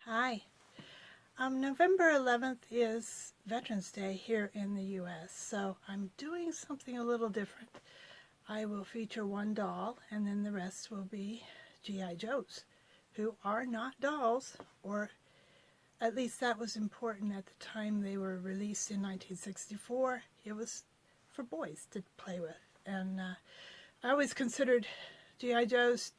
Hi. November 11th is Veterans Day here in the U.S., so I'm doing something a little different. I will feature one doll, and then the rest will be G.I. Joes, who are not dolls, or at least that was important at the time they were released in 1964. It was for boys to play with, and I always considered G.I. Joes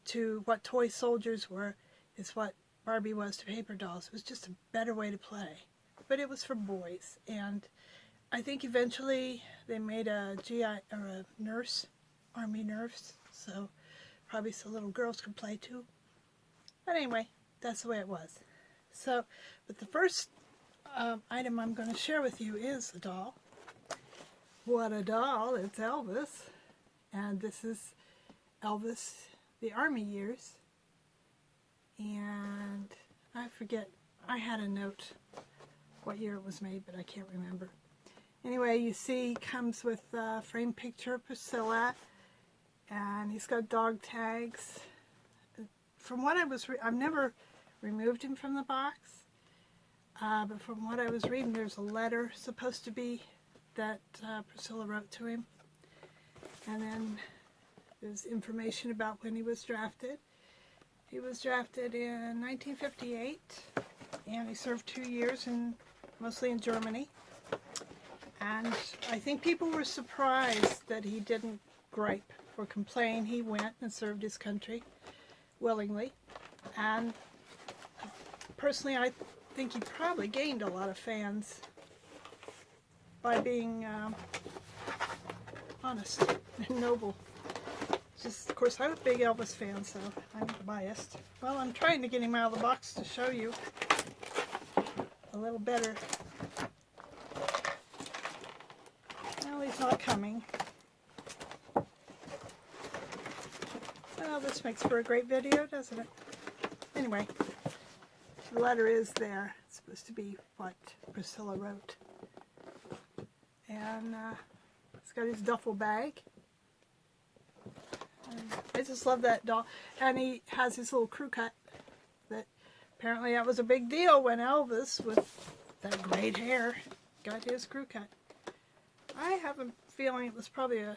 to what toy soldiers were, is what Barbie was to paper dolls. It was just a better way to play. But it was for boys. And I think eventually they made a GI or a nurse, Army nurse, so probably so little girls could play too. But anyway, that's the way it was. So, but the first item I'm going to share with you is a doll. What a doll! It's Elvis. And this is Elvis, the Army years. And I forget, I had a note what year it was made, but I can't remember. Anyway, you see, comes with a framed picture of Priscilla, and he's got dog tags. From what I was, I've never removed him from the box, but from what I was reading, there's a letter supposed to be that Priscilla wrote to him. And then there's information about when he was drafted. He was drafted in 1958, and he served 2 years, mostly in Germany. And I think people were surprised that he didn't gripe or complain. He went and served his country willingly. And personally, I think he probably gained a lot of fans by being honest and noble. Just, of course, I'm a big Elvis fan, so I'm biased. Well, I'm trying to get him out of the box to show you a little better. Well, he's not coming. Well, this makes for a great video, doesn't it? Anyway, the letter is there. It's supposed to be what Priscilla wrote. And he's got his duffel bag. I just love that doll. And he has his little crew cut. That apparently that was a big deal when Elvis, with that great hair, got his crew cut. I have a feeling it was probably a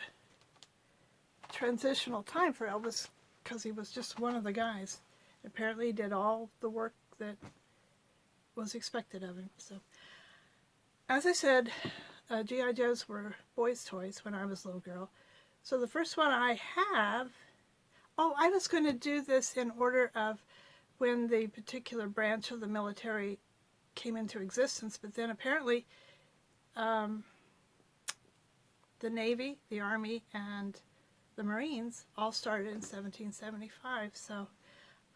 transitional time for Elvis, because he was just one of the guys. Apparently he did all the work that was expected of him. So, as I said, G.I. Joes were boys' toys when I was a little girl. So the first one I have, I was going to do this in order of when the particular branch of the military came into existence, but then apparently the Navy, the Army, and the Marines all started in 1775, so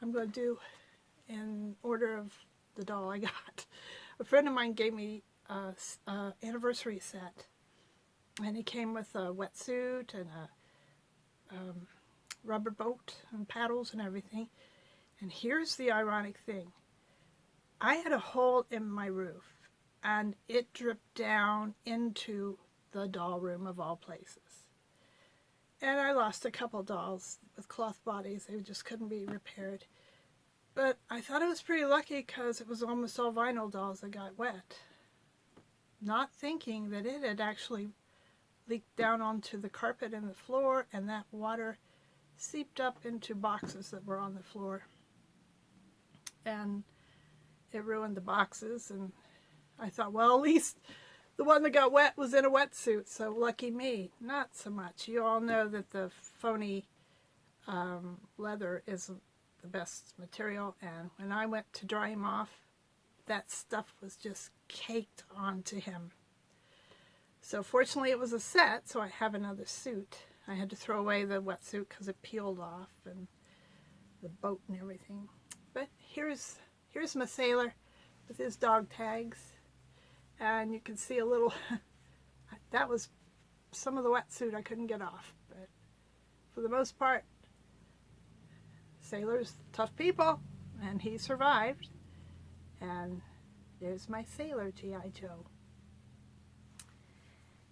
I'm going to do in order of the doll I got. A friend of mine gave me an anniversary set. And he came with a wetsuit and a rubber boat and paddles and everything. And here's the ironic thing. I had a hole in my roof, and it dripped down into the doll room of all places. And I lost a couple dolls with cloth bodies. They just couldn't be repaired. But I thought I was pretty lucky because it was almost all vinyl dolls that got wet. Not thinking that it had actually leaked down onto the carpet and the floor, and that water seeped up into boxes that were on the floor. And it ruined the boxes, and I thought, well, at least the one that got wet was in a wetsuit, so lucky me. Not so much. You all know that the phony leather isn't the best material, and when I went to dry him off, that stuff was just caked onto him. So fortunately it was a set, so I have another suit. I had to throw away the wetsuit because it peeled off, and the boat and everything. But here's my sailor with his dog tags. And you can see a little, that was some of the wetsuit I couldn't get off. But for the most part, sailors, tough people, and he survived. And there's my sailor, G.I. Joe.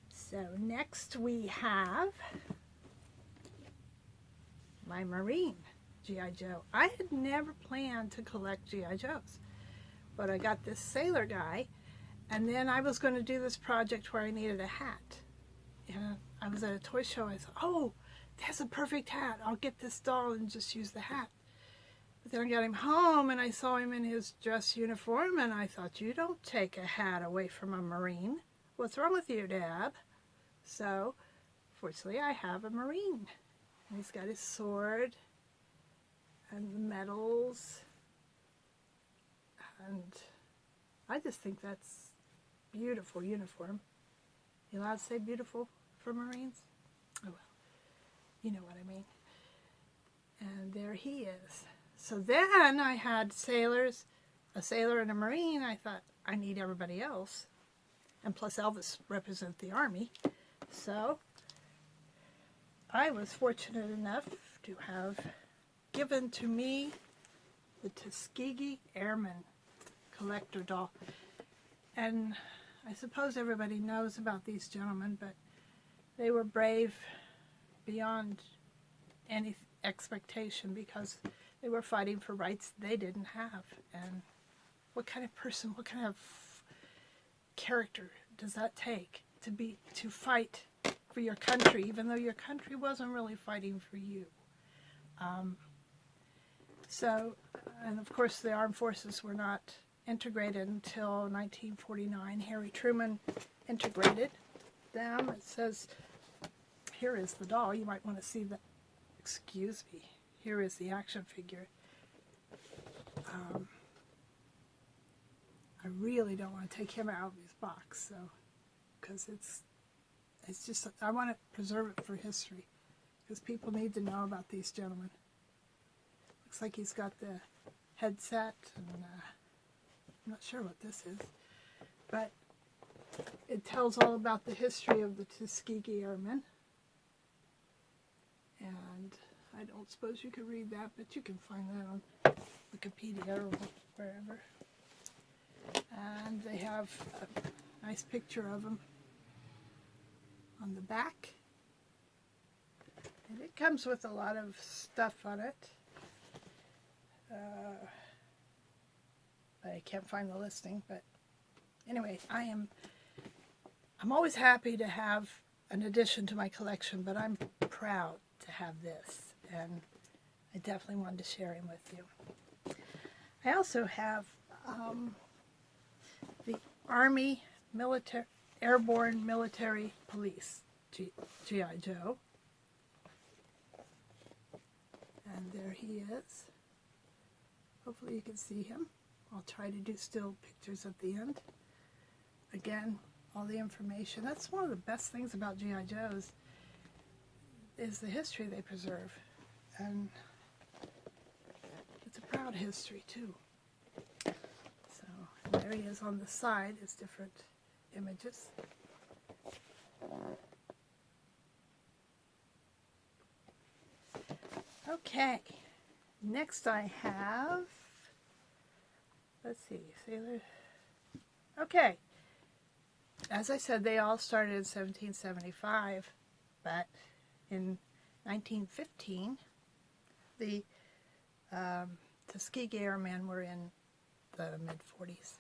So next we have my Marine. G.I. Joe. I had never planned to collect G.I. Joes, but I got this sailor guy, and then I was going to do this project where I needed a hat. And I was at a toy show. I thought, oh, that's a perfect hat. I'll get this doll and just use the hat. But then I got him home, and I saw him in his dress uniform, and I thought, you don't take a hat away from a Marine. What's wrong with you, Dad? So, fortunately, I have a Marine. And he's got his sword and the medals. And I just think that's beautiful uniform. You allowed to say beautiful for Marines? Oh well, you know what I mean. And there he is. So then I had sailors, a sailor and a Marine. I thought, I need everybody else. And plus Elvis represents the Army. So I was fortunate enough to have given to me the Tuskegee Airmen collector doll. And I suppose everybody knows about these gentlemen, but they were brave beyond any expectation because they were fighting for rights they didn't have. And what kind of person, what kind of character does that take to fight for your country, even though your country wasn't really fighting for you? And of course the armed forces were not integrated until 1949. Harry Truman integrated them. It says, here is the doll. You might want to see that. Excuse me. Here is the action figure. I really don't want to take him out of his box, so because it's just, I want to preserve it for history because people need to know about these gentlemen. Looks like he's got the headset, and I'm not sure what this is, but it tells all about the history of the Tuskegee Airmen. And I don't suppose you could read that, but you can find that on Wikipedia or wherever. And they have a nice picture of them on the back. And it comes with a lot of stuff on it. I can't find the listing, but anyway, I'm always happy to have an addition to my collection, but I'm proud to have this, and I definitely wanted to share him with you. I also have the Army Airborne Military Police, G.I. Joe. And there he is. Hopefully you can see him. I'll try to do still pictures at the end. Again, all the information. That's one of the best things about G.I. Joes is the history they preserve. And it's a proud history too. So there he is on the side. It's different images. Okay, next I have, let's see, Sailor. Okay, as I said, they all started in 1775, but in 1915, the Tuskegee Airmen were in the mid-40s,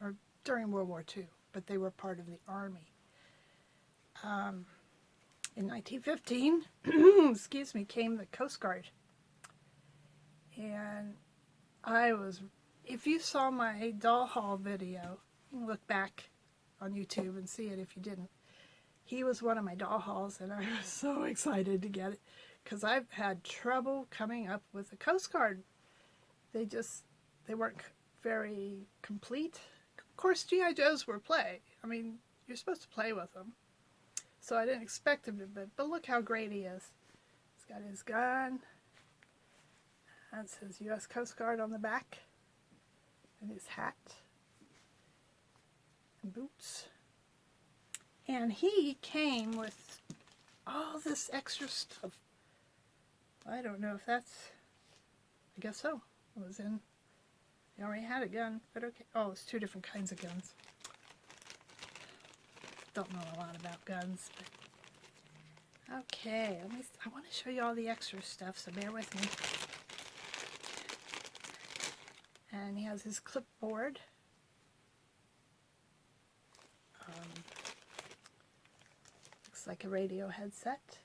or during World War II, but they were part of the Army. In 1915, excuse me, came the Coast Guard. And if you saw my doll haul video, you can look back on YouTube and see it if you didn't. He was one of my doll hauls, and I was so excited to get it because I've had trouble coming up with a Coast Guard. They weren't very complete. Of course, G.I. Joes were play. I mean, you're supposed to play with them. So I didn't expect him to, but look how great he is. He's got his gun. That says U.S. Coast Guard on the back. And his hat. And boots. And he came with all this extra stuff. I don't know if that's, I guess so. It was in, he already had a gun, but okay. Oh, it's two different kinds of guns. Don't know a lot about guns, but okay. I want to show you all the extra stuff, so bear with me. And he has his clipboard. Looks like a radio headset.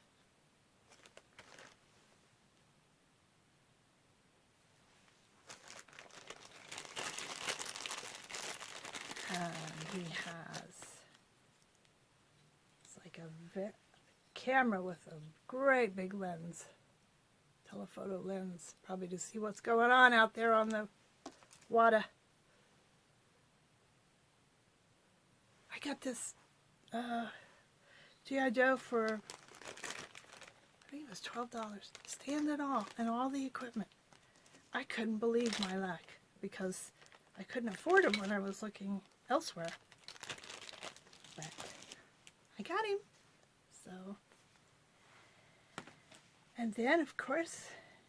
And he has, it's like a camera with a great big lens, telephoto lens, probably to see what's going on out there on the water. I got this G.I. Joe for, I think it was $12. Stand it all and all the equipment. I couldn't believe my luck because I couldn't afford them when I was looking elsewhere. But I got him. So, and then of course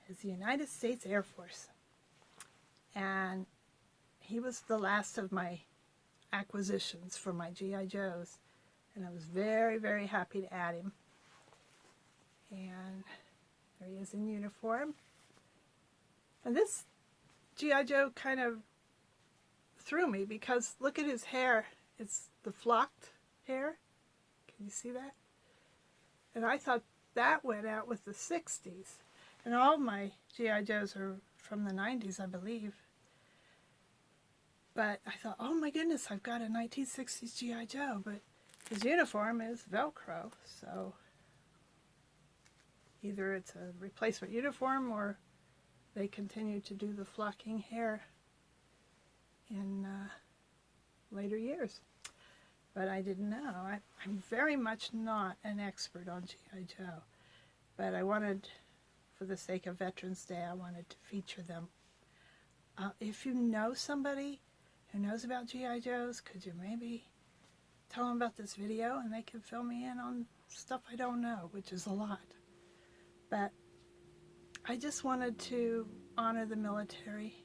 is the United States Air Force. And he was the last of my acquisitions for my G.I. Joes. And I was very, very happy to add him. And there he is in uniform. And this G.I. Joe kind of threw me because look at his hair. It's the flocked hair. Can you see that? And I thought that went out with the 60s. And all my G.I. Joes are from the 90s, I believe. But I thought, oh my goodness, I've got a 1960s G.I. Joe. But his uniform is Velcro, so either it's a replacement uniform or they continue to do the flocking hair in later years. But I didn't know. I'm very much not an expert on G.I. Joe, but I wanted, for the sake of Veterans Day, I wanted to feature them. If you know somebody who knows about G.I. Joes, could you maybe tell them about this video and they can fill me in on stuff I don't know, which is a lot. But I just wanted to honor the military.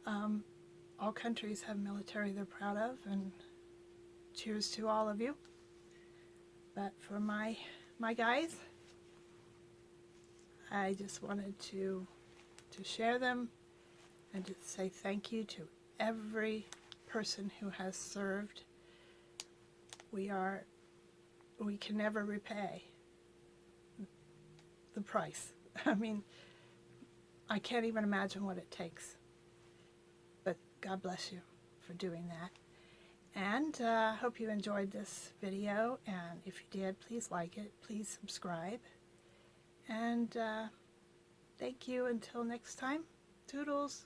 All countries have military they're proud of, and cheers to all of you. But for my guys, I just wanted to share them and to say thank you to every person who has served. We can never repay the price. I mean, I can't even imagine what it takes. But God bless you for doing that. And I hope you enjoyed this video. And if you did, please like it. Please subscribe. And thank you. Until next time. Toodles.